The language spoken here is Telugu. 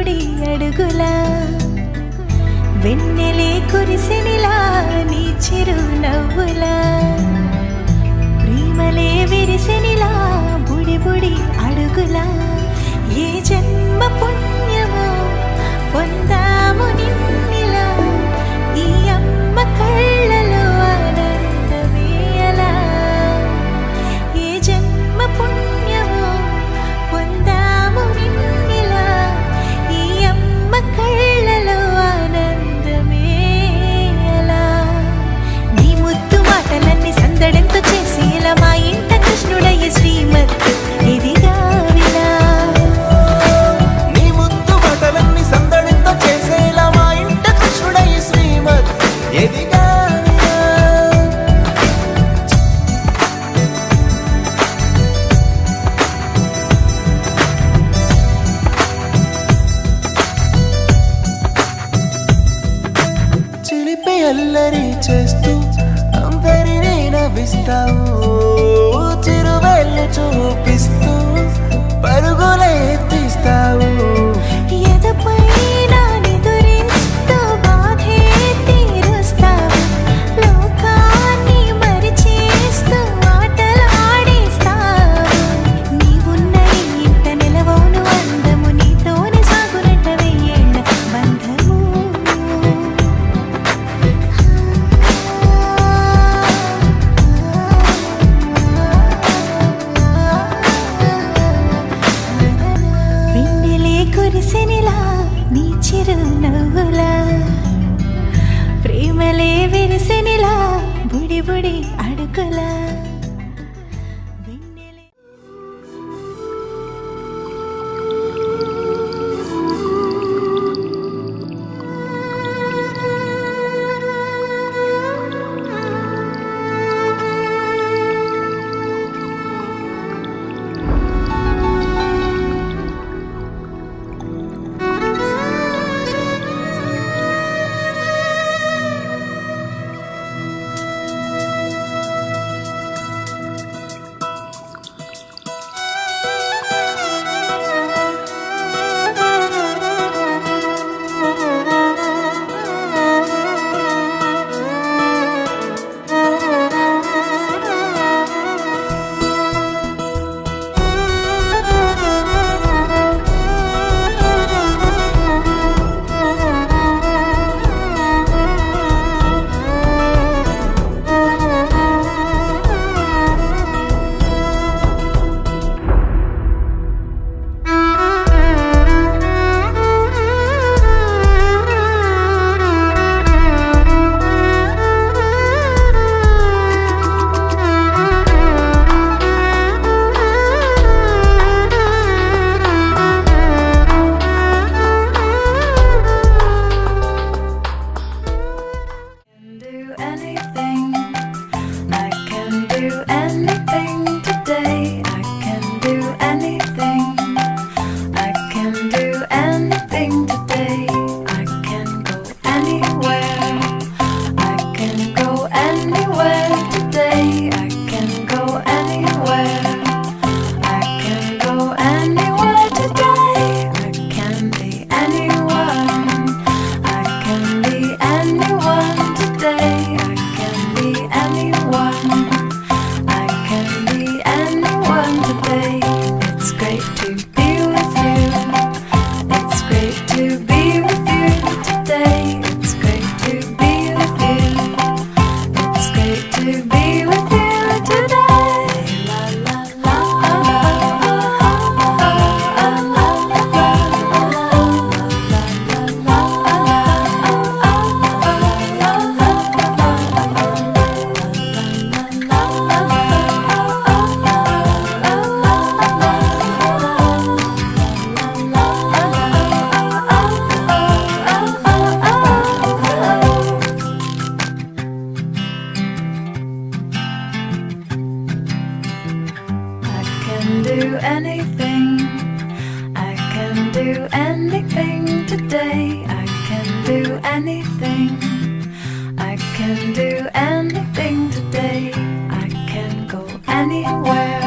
బుడి అడుగులా వెన్నెలే కురిసెనిలా నీ చిరు నవ్వులా ప్రేమలే విరిసెనిలా బుడి బుడి అడుగులా ఏ జన్మ పుణ్యమో పొందాము నిన్నిలా ఈ అమ్మ కళ్ళలో ఆనందమే అలా ఏ జన్మ పుణ్యమో పొందాము నిన్నిలా ఈ అమ్మ కళ్ళలో ఆనందమే అలా నీ ముద్దు మాటలన్నీ సందడంతో చేసి ఇలా మా ఇంట కృష్ణుడయ్య శ్రీమత్ ఇదిగా విలా అల్లరి చేస్తూ అందరినీ నవ్విస్తావు చిరువెళ్ళు చూపిస్తూ పరుగులే ఎత్తిస్తావు ఎదపైన నిదురిస్తూ బాధే తీరుస్తావు లోకాన్ని మరిచేస్తూ ఆటలు ఆడిస్తావు నీవున్న ఇంట నిలవను అందము నీతోనే సాగునట్ట వెయ్యేళ్ళ బంధము కురిసెనిలా నీ చిరు నవ్వులా ప్రేమలే విరిసెనిలా బుడి బుడి అడుగులా do anything. I can do anything today. I can do anything. I can do anything today. I can go anywhere.